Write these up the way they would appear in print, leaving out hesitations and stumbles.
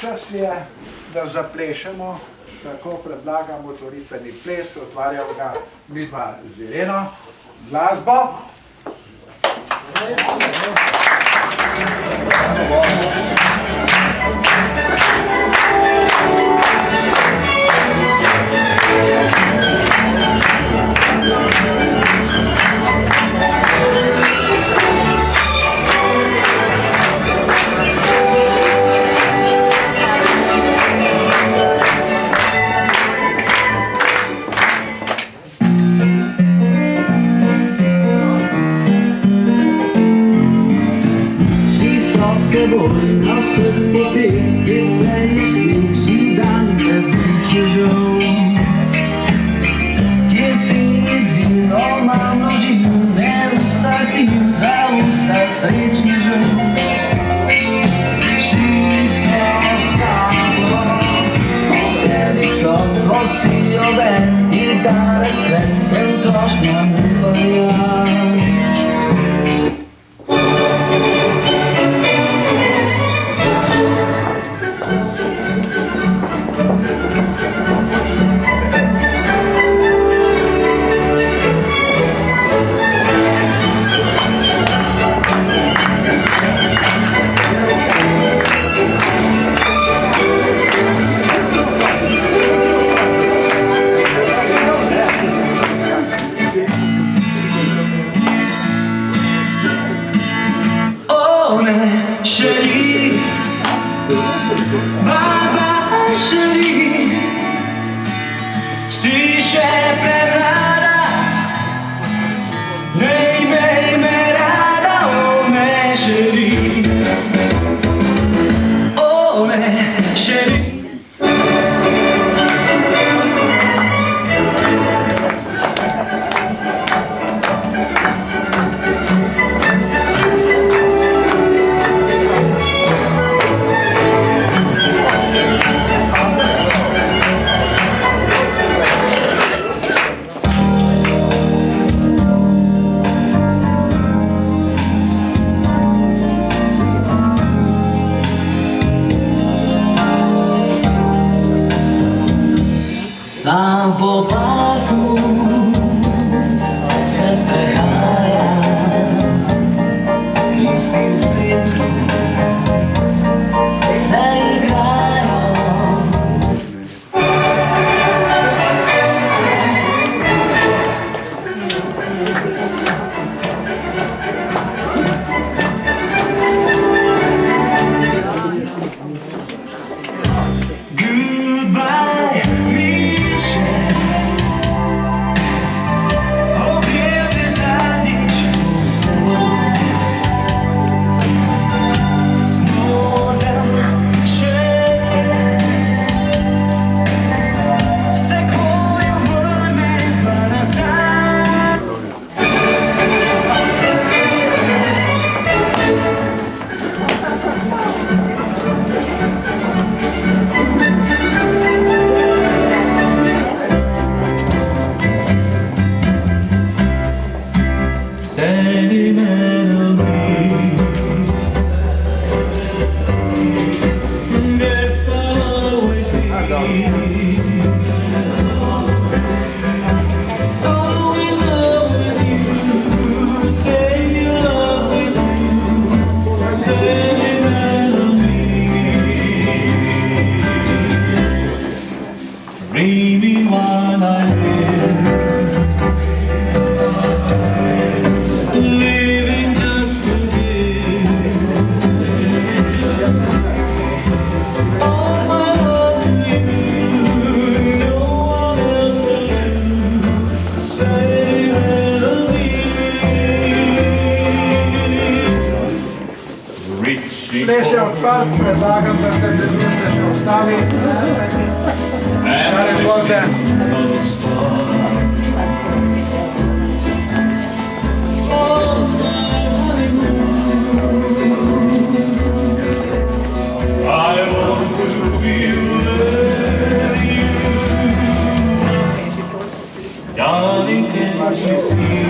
čas je, da zaplešemo, tako predlagam otvoritveni ples, otvarjamo ga midva z Ireno, glasbo. Na sobotě je zajímavý přidán bez výtěžou. Těsí zvíro má množí, neusadím za ústa srdečně žou. Všichni jsou stálo, odtedy jsou fosílové, i dále svět jsem trošku nebolil. Chérie, ma chérie, si j'ai perrada, nei merada, oh mes chérie, oh mes chérie. Sám po parku se sprechá, instinci se igrają. Goodbye. Dreaming while I live, living just to give all my love to you, no one else but you. Say melody, reaching Ples je odpad, predlagam, da se pridružite še ostali. Kar izvolite. I want to be with you, darling, can't you see?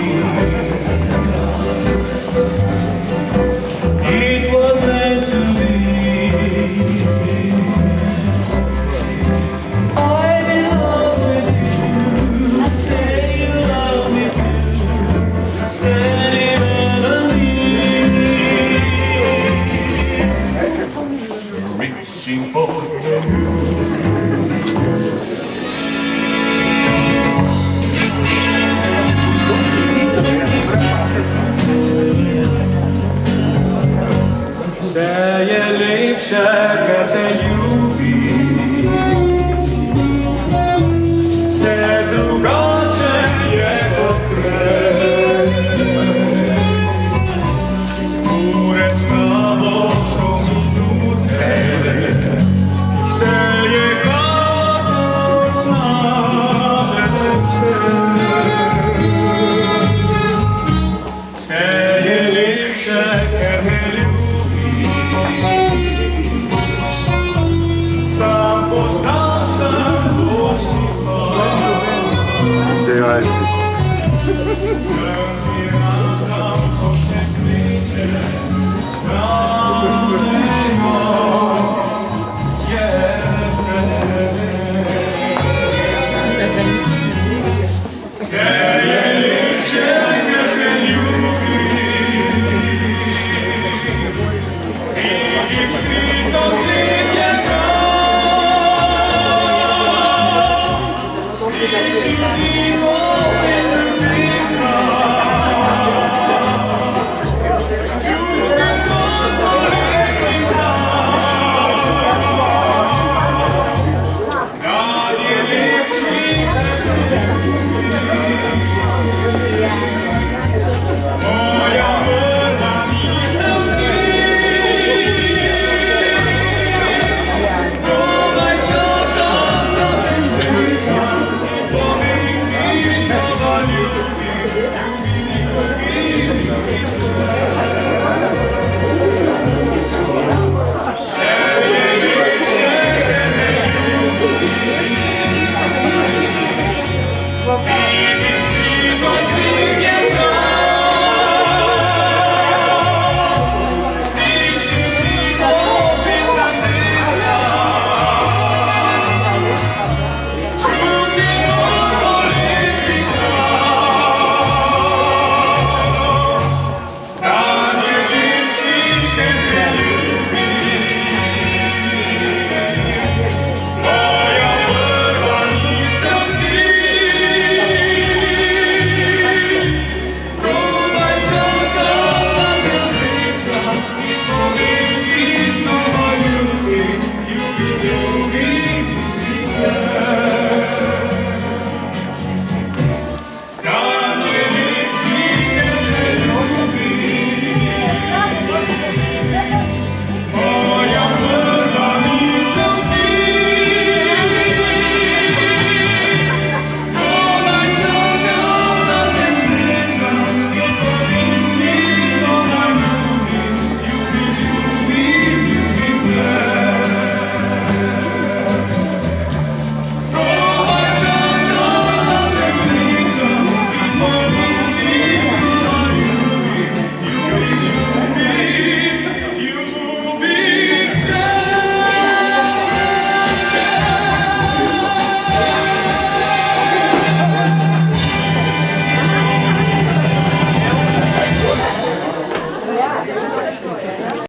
It was meant to be. wishing for the moon. Say a leaf, shaggy,